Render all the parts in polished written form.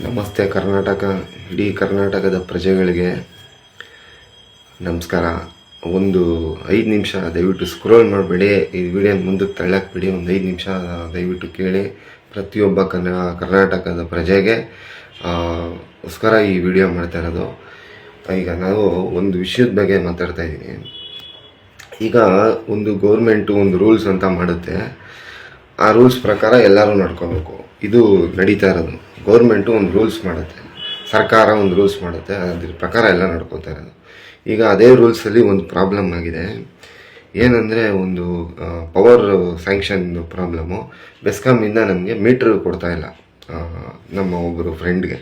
ನಮಸ್ತೆ ಕರ್ನಾಟಕ, ಇಡೀ ಕರ್ನಾಟಕದ ಪ್ರಜೆಗಳಿಗೆ ನಮಸ್ಕಾರ. ಒಂದು 5 ನಿಮಿಷ ದಯವಿಟ್ಟು ಸ್ಕ್ರೋಲ್ ಮಾಡಬೇಡಿ, ಈ ವಿಡಿಯೋನ ಮುಂದಕ್ಕೆ ತಳ್ಳಕ್ಕೆ ಬಿಡಿ. ಒಂದು 5 ನಿಮಿಷ ದಯವಿಟ್ಟು ಕೇಳಿ. ಪ್ರತಿಯೊಬ್ಬ ಕರ್ನಾಟಕದ ಪ್ರಜೆಗೆ ಗೋಸ್ಕರ ಈ ವಿಡಿಯೋ ಮಾಡ್ತಾ ಇರೋದು. ಈಗ ನಾವು ಒಂದು ವಿಷಯದ ಬಗ್ಗೆ ಮಾತಾಡ್ತಾ ಇದ್ದೀನಿ. ಈಗ ಒಂದು ಗೌರ್ಮೆಂಟು ಒಂದು ರೂಲ್ಸ್ ಅಂತ ಮಾಡುತ್ತೆ, ಆ ರೂಲ್ಸ್ ಪ್ರಕಾರ ಎಲ್ಲರೂ ನಡ್ಕೋಬೇಕು. ಇದು ನಡೀತಾ ಇರೋದು. ಗೌರ್ಮೆಂಟು ಒಂದು ರೂಲ್ಸ್ ಮಾಡುತ್ತೆ, ಸರ್ಕಾರ ಒಂದು ರೂಲ್ಸ್ ಮಾಡುತ್ತೆ, ಅದ್ರ ಪ್ರಕಾರ ಎಲ್ಲ ನಡ್ಕೋತಾ ಇರೋದು. ಈಗ ಅದೇ ರೂಲ್ಸಲ್ಲಿ ಒಂದು ಪ್ರಾಬ್ಲಮ್ ಆಗಿದೆ. ಏನಂದರೆ ಒಂದು ಪವರ್ ಸ್ಯಾಂಕ್ಷನ್ ಪ್ರಾಬ್ಲಮ್ಮು. ಬೆಸ್ಕಾಮಿಂದ ನಮಗೆ ಮೀಟ್ರ್ ಕೊಡ್ತಾಯಿಲ್ಲ. ನಮ್ಮ ಒಬ್ಬರು ಫ್ರೆಂಡ್ಗೆ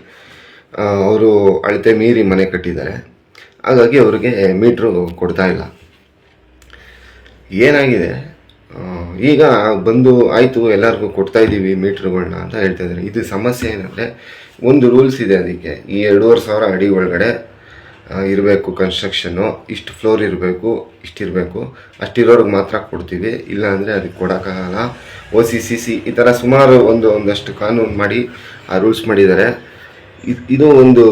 ಅವರು ಅಳತೆ ಮೀರಿ ಮನೆ ಕಟ್ಟಿದ್ದಾರೆ, ಹಾಗಾಗಿ ಅವ್ರಿಗೆ ಮೀಟ್ರು ಕೊಡ್ತಾಯಿಲ್ಲ. ಏನಾಗಿದೆ, ಈಗ ಬಂದು ಆಯಿತು ಎಲ್ಲರಿಗೂ ಕೊಡ್ತಾಯಿದ್ದೀವಿ ಮೀಟ್ರ್ಗಳನ್ನ ಅಂತ ಹೇಳ್ತಾ ಇದ್ದಾರೆ. ಇದು ಸಮಸ್ಯೆ ಏನಂದರೆ, ಒಂದು ರೂಲ್ಸ್ ಇದೆ ಅದಕ್ಕೆ. ಈ 2500 ಅಡಿ ಒಳಗಡೆ ಇರಬೇಕು ಕನ್ಸ್ಟ್ರಕ್ಷನ್ನು, ಇಷ್ಟು ಫ್ಲೋರ್ ಇರಬೇಕು, ಇಷ್ಟಿರಬೇಕು, ಅಷ್ಟಿರೋರ್ಗೆ ಮಾತ್ರ ಕೊಡ್ತೀವಿ, ಇಲ್ಲಾಂದರೆ ಅದಕ್ಕೆ ಕೊಡೋಕ್ಕಾಗಲ್ಲ. OCCC ಈ ಥರ ಸುಮಾರು ಒಂದಷ್ಟು ಕಾನೂನು ಮಾಡಿ ಆ ರೂಲ್ಸ್ ಮಾಡಿದ್ದಾರೆ. ಇದು ಒಂದು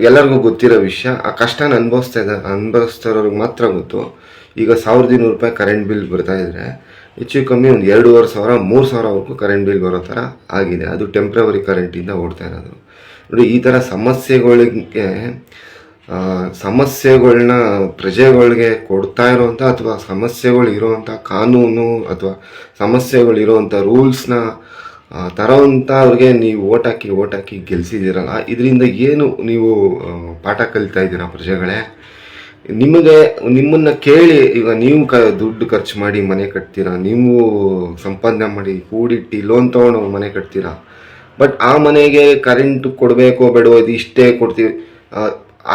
ಎಲ್ಲರಿಗೂ ಗೊತ್ತಿರೋ ವಿಷಯ. ಆ ಕಷ್ಟನ ಅನುಭವಿಸ್ತಿರೋರಿಗೆ ಮಾತ್ರ ಗೊತ್ತು. ಈಗ 1200 ರೂಪಾಯಿ ಕರೆಂಟ್ ಬಿಲ್ ಬರ್ತಾ ಇದ್ರೆ ಹೆಚ್ಚು ಕಮ್ಮಿ ಒಂದು 2500 3000ವರೆಗೂ ಕರೆಂಟ್ ಬಿಲ್ ಬರೋ ಥರ ಆಗಿದೆ. ಅದು ಟೆಂಪ್ರವರಿ ಕರೆಂಟಿಂದ ಓಡ್ತಾ ಇರೋದು. ನೋಡಿ, ಈ ಥರ ಸಮಸ್ಯೆಗಳನ್ನ ಪ್ರಜೆಗಳಿಗೆ ಕೊಡ್ತಾ ಇರೋವಂಥ ಅಥವಾ ಸಮಸ್ಯೆಗಳು ಇರೋವಂಥ ಕಾನೂನು ಅಥವಾ ಸಮಸ್ಯೆಗಳಿರೋವಂಥ ರೂಲ್ಸ್ನ ತರೋವಂಥ ಅವ್ರಿಗೆ ನೀವು ಓಟ್ ಹಾಕಿ ಗೆಲ್ಸಿದ್ದೀರಲ್ಲ, ಇದರಿಂದ ಏನು ನೀವು ಪಾಠ ಕಲಿತಾ ಇದ್ದೀರಾ ಪ್ರಜೆಗಳೇ? ನಿಮ್ಮನ್ನು ಕೇಳಿ ಈಗ ನೀವು ದುಡ್ಡು ಖರ್ಚು ಮಾಡಿ ಮನೆ ಕಟ್ತೀರಾ, ನೀವು ಸಂಪಾದನೆ ಮಾಡಿ ಕೂಡಿಟ್ಟು ಲೋನ್ ತೊಗೊಂಡು ಮನೆ ಕಟ್ತೀರಾ. ಬಟ್ ಆ ಮನೆಗೆ ಕರೆಂಟ್ ಕೊಡಬೇಕೋ ಬೇಡವೋ, ಇದು ಇಷ್ಟೇ ಕೊಡ್ತೀವಿ,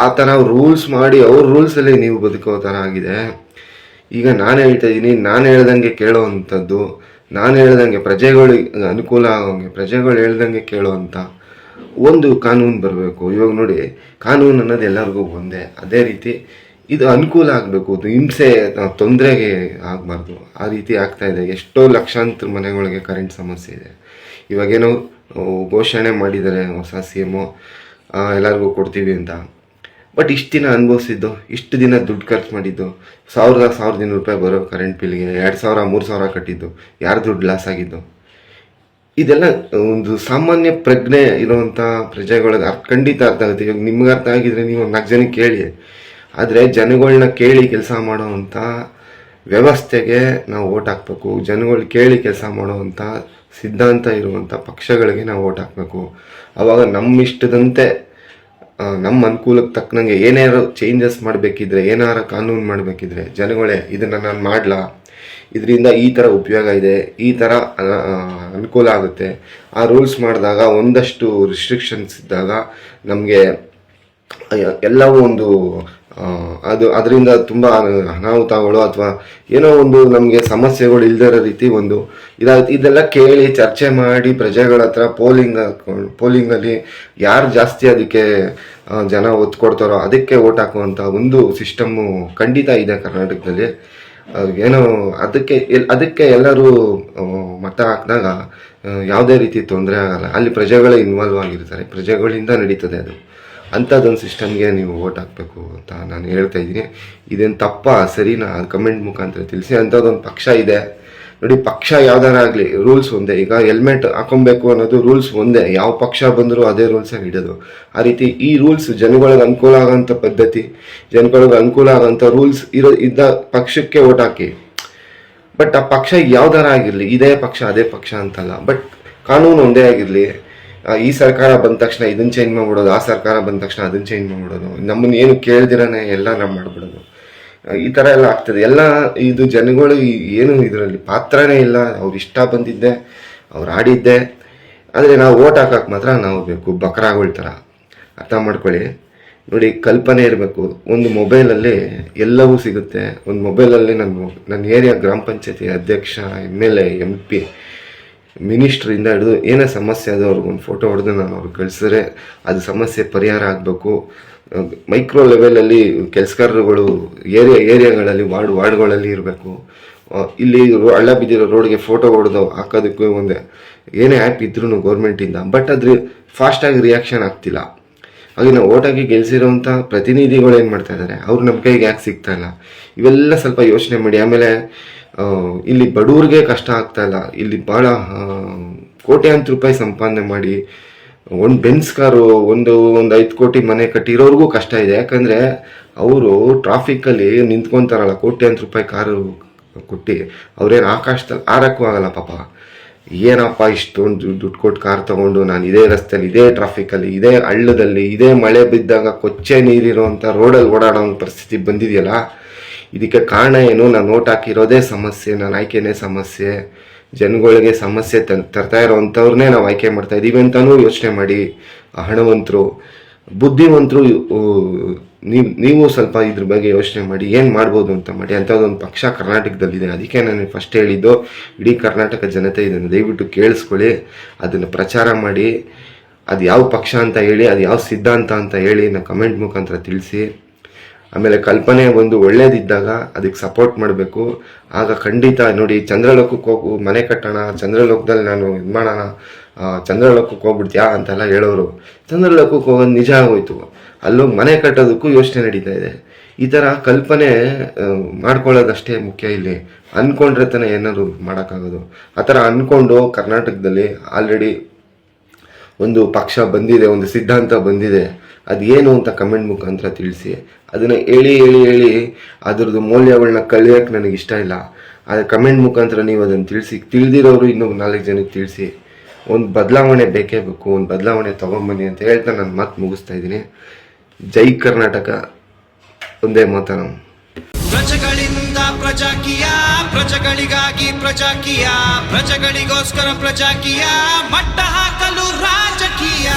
ಆ ಥರ ರೂಲ್ಸ್ ಮಾಡಿ ಅವ್ರ ರೂಲ್ಸಲ್ಲಿ ನೀವು ಬದುಕೋ ಥರ ಆಗಿದೆ. ಈಗ ನಾನು ಹೇಳ್ತಾ ಇದ್ದೀನಿ, ನಾನು ಹೇಳ್ದಂಗೆ ಕೇಳೋವಂಥದ್ದು, ನಾನು ಹೇಳ್ದಂಗೆ ಪ್ರಜೆಗಳಿಗೆ ಅನುಕೂಲ ಆಗೋಂಗೆ, ಪ್ರಜೆಗಳು ಹೇಳ್ದಂಗೆ ಕೇಳೋವಂಥ ಒಂದು ಕಾನೂನು ಬರಬೇಕು. ಇವಾಗ ನೋಡಿ, ಕಾನೂನು ಅನ್ನೋದು ಎಲ್ಲರಿಗೂ ಒಂದೇ. ಅದೇ ರೀತಿ ಇದು ಅನುಕೂಲ ಆಗಬೇಕು, ಹಿಂಸೆ ತೊಂದರೆಗೆ ಆಗಬಾರ್ದು. ಆ ರೀತಿ ಆಗ್ತಾ ಇದೆ. ಎಷ್ಟೋ ಲಕ್ಷಾಂತರ ಮನೆಗಳಿಗೆ ಕರೆಂಟ್ ಸಮಸ್ಯೆ ಇದೆ. ಇವಾಗೇನೋ ಘೋಷಣೆ ಮಾಡಿದ್ದಾರೆ ಹೊಸ CM ಎಲ್ಲರಿಗೂ ಕೊಡ್ತೀವಿ ಅಂತ. ಬಟ್ ಇಷ್ಟು ದಿನ ಅನುಭವಿಸಿದ್ದು, ಇಷ್ಟು ದಿನ ದುಡ್ಡು ಖರ್ಚು ಮಾಡಿದ್ದು, 1200 ರೂಪಾಯಿ ಬರೋ ಕರೆಂಟ್ ಬಿಲ್ಗೆ 2000 3000 ಕಟ್ಟಿದ್ದು, ಯಾರು ದುಡ್ಡು ಲಾಸ್ ಆಗಿದ್ದು? ಇದೆಲ್ಲ ಒಂದು ಸಾಮಾನ್ಯ ಪ್ರಜ್ಞೆ ಇರುವಂಥ ಪ್ರಜೆಗಳಿಗೆ ಖಂಡಿತ ಅರ್ಥ ಆಗುತ್ತೆ. ಇವಾಗ ನಿಮ್ಗೆ ಅರ್ಥ ಆಗಿದ್ರೆ ನೀವು 4 ಜನಕ್ಕೆ ಕೇಳಿ. ಆದರೆ ಜನಗಳನ್ನ ಕೇಳಿ ಕೆಲಸ ಮಾಡೋವಂಥ ವ್ಯವಸ್ಥೆಗೆ ನಾವು ಓಟ್ ಹಾಕಬೇಕು. ಜನಗಳು ಕೇಳಿ ಕೆಲಸ ಮಾಡೋವಂಥ ಸಿದ್ಧಾಂತ ಇರುವಂಥ ಪಕ್ಷಗಳಿಗೆ ನಾವು ಓಟ್ ಹಾಕಬೇಕು. ಆವಾಗ ನಮ್ಮ ಇಷ್ಟದಂತೆ, ನಮ್ಮ ಅನುಕೂಲಕ್ಕೆ ತಕ್ಕನಂಗೆ ಏನಾರು ಚೇಂಜಸ್ ಮಾಡಬೇಕಿದ್ರೆ, ಏನಾರು ಕಾನೂನು ಮಾಡಬೇಕಿದ್ರೆ, ಜನಗಳೇ ಇದನ್ನು ನಾನು ಮಾಡಲಾ, ಇದರಿಂದ ಈ ಥರ ಉಪಯೋಗ ಇದೆ, ಈ ಥರ ಅನುಕೂಲ ಆಗುತ್ತೆ, ಆ ರೂಲ್ಸ್ ಮಾಡಿದಾಗ ಒಂದಷ್ಟು ರಿಸ್ಟ್ರಿಕ್ಷನ್ಸ್ ಇದ್ದಾಗ ನಮಗೆ ಎಲ್ಲವೂ ಒಂದು ಅದರಿಂದ ತುಂಬ ಅನಾಹುತಗಳು ಅಥವಾ ಏನೋ ಒಂದು ನಮಗೆ ಸಮಸ್ಯೆಗಳು ಇಲ್ದಿರೋ ರೀತಿ ಒಂದು ಇದೆಲ್ಲ ಕೇಳಿ ಚರ್ಚೆ ಮಾಡಿ ಪ್ರಜೆಗಳ ಹತ್ರ ಪೋಲಿಂಗಲ್ಲಿ ಯಾರು ಜಾಸ್ತಿ ಅದಕ್ಕೆ ಜನ ಒತ್ತು ಕೊಡ್ತಾರೋ ಅದಕ್ಕೆ ಓಟ್ ಹಾಕುವಂಥ ಒಂದು ಸಿಸ್ಟಮ್ಮು ಖಂಡಿತ ಇದೆ ಕರ್ನಾಟಕದಲ್ಲಿ. ಏನೋ ಅದಕ್ಕೆ ಎಲ್ಲರೂ ಮತ ಹಾಕಿದಾಗ ಯಾವುದೇ ರೀತಿ ತೊಂದರೆ ಆಗಲ್ಲ. ಅಲ್ಲಿ ಪ್ರಜೆಗಳೇ ಇನ್ವಾಲ್ವ್ ಆಗಿರ್ತಾರೆ, ಪ್ರಜೆಗಳಿಂದ ನಡೀತದೆ ಅದು. ಅಂಥದ್ದೊಂದು ಸಿಸ್ಟಮ್ಗೆ ನೀವು ಓಟ್ ಹಾಕಬೇಕು ಅಂತ ನಾನು ಹೇಳ್ತಾ ಇದ್ದೀನಿ. ಇದೇನು ತಪ್ಪಾ ಸರಿನಾ ಕಮೆಂಟ್ ಮುಖಾಂತರ ತಿಳಿಸಿ. ಅಂಥದ್ದೊಂದು ಪಕ್ಷ ಇದೆ ನೋಡಿ. ಪಕ್ಷ ಯಾವ್ದಾರಾಗಲಿ ರೂಲ್ಸ್ ಒಂದೇ. ಈಗ ಹೆಲ್ಮೆಟ್ ಹಾಕೊಬೇಕು ಅನ್ನೋದು ರೂಲ್ಸ್ ಒಂದೇ. ಯಾವ ಪಕ್ಷ ಬಂದರೂ ಅದೇ ರೂಲ್ಸೇ ಇಡೋದು. ಆ ರೀತಿ ಈ ರೂಲ್ಸ್ ಜನಗಳಿಗೆ ಅನುಕೂಲ ಆಗೋಂಥ ಪದ್ಧತಿ, ಜನಗಳಿಗೆ ಅನುಕೂಲ ಆಗೋಂಥ ರೂಲ್ಸ್ ಇದ್ದ ಪಕ್ಷಕ್ಕೆ ಓಟ್ ಹಾಕಿ. ಬಟ್ ಆ ಪಕ್ಷ ಯಾವ್ದಾರ ಆಗಿರಲಿ, ಇದೇ ಪಕ್ಷ ಅದೇ ಪಕ್ಷ ಅಂತಲ್ಲ, ಬಟ್ ಕಾನೂನು ಒಂದೇ ಆಗಿರಲಿ. ಈ ಸರ್ಕಾರ ಬಂದ ತಕ್ಷಣ ಇದನ್ನು ಚೇಂಜ್ ಮಾಡ್ಬಿಡೋದು, ಆ ಸರ್ಕಾರ ಬಂದ ತಕ್ಷಣ ಅದನ್ನು ಚೇಂಜ್ ಮಾಡ್ಬಿಡೋದು, ನಮ್ಮನ್ನು ಏನು ಕೇಳ್ದಿರಾನೆ ಎಲ್ಲ ನಾವು ಮಾಡ್ಬಿಡೋದು, ಈ ಥರ ಎಲ್ಲ ಆಗ್ತದೆ. ಎಲ್ಲ ಇದು ಜನಗಳು ಏನು ಇದರಲ್ಲಿ ಪಾತ್ರನೇ ಇಲ್ಲ. ಅವ್ರು ಇಷ್ಟ ಬಂದಿದ್ದೆ, ಅವ್ರು ಆಡಿದ್ದೆ. ಆದರೆ ನಾವು ಓಟ್ ಹಾಕಕ್ಕೆ ಮಾತ್ರ ನಾವು ಬೇಕು ಬಕರಾಗಳ ಥರ. ಅರ್ಥ ಮಾಡ್ಕೊಳ್ಳಿ. ನೋಡಿ, ಕಲ್ಪನೆ ಇರಬೇಕು. ಒಂದು ಮೊಬೈಲಲ್ಲಿ ಎಲ್ಲವೂ ಸಿಗುತ್ತೆ. ಒಂದು ಮೊಬೈಲಲ್ಲಿ ನನ್ನ ಏರಿಯಾ ಗ್ರಾಮ ಪಂಚಾಯತಿ ಅಧ್ಯಕ್ಷ, MLA, MP, ಮಿನಿಸ್ಟ್ರಿಂದ ಹಿಡಿದು ಏನೇ ಸಮಸ್ಯೆ ಅದು ಅವ್ರಿಗೊಂದು ಫೋಟೋ ಹೊಡೆದು ನಾನು ಅವ್ರಿಗೆ ಕಳಿಸಿದ್ರೆ ಅದು ಸಮಸ್ಯೆ ಪರಿಹಾರ ಆಗಬೇಕು. ಮೈಕ್ರೋ ಲೆವೆಲಲ್ಲಿ ಕೆಲಸಗಾರರುಗಳು ಏರಿಯಾಗಳಲ್ಲಿ ವಾರ್ಡ್ಗಳಲ್ಲಿ ಇರಬೇಕು. ಇಲ್ಲಿ ಹಳ್ಳ ಬಿದ್ದಿರೋ ರೋಡ್ಗೆ ಫೋಟೋ ಹೊಡೆದು ಹಾಕೋದಕ್ಕೂ ಒಂದೇ ಏನೇ ಆ್ಯಪ್ ಇದ್ರೂ ಗೌರ್ಮೆಂಟಿಂದ, ಬಟ್ ಅದ್ರ ಫಾಸ್ಟಾಗಿ ರಿಯಾಕ್ಷನ್ ಆಗ್ತಿಲ್ಲ. ಹಾಗೆ ನಾವು ಓಟಾಗಿ ಗೆಲ್ಸಿರೋಂಥ ಪ್ರತಿನಿಧಿಗಳು ಏನು ಮಾಡ್ತಾ ಇದ್ದಾರೆ, ಅವ್ರು ನಮ್ಮ ಕೈಗೆ ಯಾಕೆ ಸಿಗ್ತಾ ಇಲ್ಲ, ಇವೆಲ್ಲ ಸ್ವಲ್ಪ ಯೋಚನೆ ಮಾಡಿ. ಆಮೇಲೆ ಇಲ್ಲಿ ಬಡವ್ರಿಗೆ ಕಷ್ಟ ಆಗ್ತಾ ಇಲ್ಲ, ಇಲ್ಲಿ ಭಾಳ ಕೋಟ್ಯಾಂತರ ರೂಪಾಯಿ ಸಂಪಾದನೆ ಮಾಡಿ ಒಂದು ಬೆನ್ಸ್ ಕಾರು ಒಂದು 5 ಕೋಟಿ ಮನೆ ಕಟ್ಟಿರೋರ್ಗೂ ಕಷ್ಟ ಇದೆ. ಯಾಕಂದರೆ ಅವರು ಟ್ರಾಫಿಕ್ಕಲ್ಲಿ ನಿಂತ್ಕೊತಾರಲ್ಲ, ಕೋಟ್ಯಾಂತರ ರೂಪಾಯಿ ಕಾರು ಕೊಟ್ಟು ಅವ್ರೇನು ಆಕಾಶದಲ್ಲಿ ಆರಕ್ಕೂ ಆಗಲ್ಲ ಪಾಪ. ಏನಪ್ಪ ಇಷ್ಟೊಂದು ದುಡ್ಡು ಕೊಟ್ಟು ಕಾರ್ ತೊಗೊಂಡು ನಾನು ಇದೇ ರಸ್ತೆಯಲ್ಲಿ, ಇದೇ ಟ್ರಾಫಿಕಲ್ಲಿ, ಇದೇ ಹಳ್ಳದಲ್ಲಿ, ಇದೇ ಮಳೆ ಬಿದ್ದಾಗ ಕೊಚ್ಚೆ ನೀರಿರೋಂಥ ರೋಡಲ್ಲಿ ಓಡಾಡೋ ಪರಿಸ್ಥಿತಿ ಬಂದಿದೆಯಲ್ಲ, ಇದಕ್ಕೆ ಕಾರಣ ಏನು? ನಾನು ನೋಟ್ ಹಾಕಿರೋದೇ ಸಮಸ್ಯೆ, ನಾನು ಆಯ್ಕೆನೇ ಸಮಸ್ಯೆ, ಜನಗಳಿಗೆ ಸಮಸ್ಯೆ ತರ್ತಾ ಇರೋವಂಥವ್ರನ್ನೇ ನಾವು ಆಯ್ಕೆ ಮಾಡ್ತಾ ಇದ್ದೀವಿ ಅಂತಲೂ ಯೋಚನೆ ಮಾಡಿ. ಹಣವಂತರು, ಬುದ್ಧಿವಂತರು ನೀವು ಸ್ವಲ್ಪ ಇದ್ರ ಬಗ್ಗೆ ಯೋಚನೆ ಮಾಡಿ, ಏನು ಮಾಡ್ಬೋದು ಅಂತ ಮಾಡಿ. ಅಂಥದ್ದೊಂದು ಪಕ್ಷ ಕರ್ನಾಟಕದಲ್ಲಿದೆ. ಅದಕ್ಕೆ ನಾನು ಫಸ್ಟ್ ಹೇಳಿದ್ದು, ಇಡೀ ಕರ್ನಾಟಕ ಜನತೆ ಇದನ್ನು ದಯವಿಟ್ಟು ಕೇಳಿಸ್ಕೊಳ್ಳಿ, ಅದನ್ನು ಪ್ರಚಾರ ಮಾಡಿ. ಅದು ಯಾವ ಪಕ್ಷ ಅಂತ ಹೇಳಿ, ಅದು ಯಾವ ಸಿದ್ಧಾಂತ ಅಂತ ಹೇಳಿ ನಾನು ಕಮೆಂಟ್ ಮುಖಾಂತರ ತಿಳಿಸಿ. ಆಮೇಲೆ ಕಲ್ಪನೆ ಒಂದು ಒಳ್ಳೇದಿದ್ದಾಗ ಅದಕ್ಕೆ ಸಪೋರ್ಟ್ ಮಾಡಬೇಕು. ಆಗ ಖಂಡಿತ ನೋಡಿ, ಚಂದ್ರಲೋಕಕ್ಕೆ ಹೋಗು, ಮನೆ ಕಟ್ಟೋಣ, ಚಂದ್ರಲೋಕದಲ್ಲಿ ನಾನು ಇದು ಮಾಡೋಣ, ಚಂದ್ರಲೋಕಕ್ಕೆ ಹೋಗ್ಬಿಡ್ತೀಯಾ ಅಂತೆಲ್ಲ ಹೇಳೋರು. ಚಂದ್ರಲೋಕಕ್ಕೆ ಹೋಗೋದು ನಿಜ ಆಗೋಯ್ತು, ಅಲ್ಲೋಗಿ ಮನೆ ಕಟ್ಟೋದಕ್ಕೂ ಯೋಚನೆ ನಡೀತಾ ಇದೆ. ಈ ಥರ ಕಲ್ಪನೆ ಮಾಡ್ಕೊಳ್ಳೋದಷ್ಟೇ ಮುಖ್ಯ. ಇಲ್ಲಿ ಅಂದ್ಕೊಂಡ್ರೆ ತಾನೇ ಏನಾದ್ರು ಮಾಡೋಕ್ಕಾಗೋದು. ಆ ಥರ ಅಂದ್ಕೊಂಡು ಕರ್ನಾಟಕದಲ್ಲಿ ಆಲ್ರೆಡಿ ಒಂದು ಪಕ್ಷ ಬಂದಿದೆ, ಒಂದು ಸಿದ್ಧಾಂತ ಬಂದಿದೆ. ಅದೇನು ಅಂತ ಕಮೆಂಟ್ ಮುಖಾಂತರ ತಿಳಿಸಿ. ಅದನ್ನು ಹೇಳಿ ಅದರದ್ದು ಮೌಲ್ಯಗಳನ್ನ ಕಲಿಯೋಕ್ಕೆ ನನಗೆ ಇಷ್ಟ ಇಲ್ಲ. ಆದರೆ ಕಮೆಂಟ್ ಮುಖಾಂತರ ನೀವು ಅದನ್ನು ತಿಳಿಸಿ, ತಿಳಿದಿರೋರು ಇನ್ನೂ 4 ಜನಕ್ಕೆ ತಿಳಿಸಿ. ಒಂದು ಬದಲಾವಣೆ ಬೇಕೇ ಬೇಕು, ಒಂದು ಬದಲಾವಣೆ ತೊಗೊಂಬನ್ನಿ ಅಂತ ಹೇಳ್ತಾ ನಾನು ಮಾತು ಮುಗಿಸ್ತಾ ಇದ್ದೀನಿ. ಜೈ ಕರ್ನಾಟಕ, ಒಂದೇ ಮಾತರಂ. ಪ್ರಜೆಗಳಿಂದ ಪ್ರಜಾಕೀಯ, ಪ್ರಜೆಗಳಿಗಾಗಿ ಪ್ರಜಾಕೀಯ, ಪ್ರಜೆಗಳಿಗೋಸ್ಕರ ಪ್ರಜಾಕೀಯ, ಮಟ್ಟ ಹಾಕಲು ರಾಜಕೀಯ.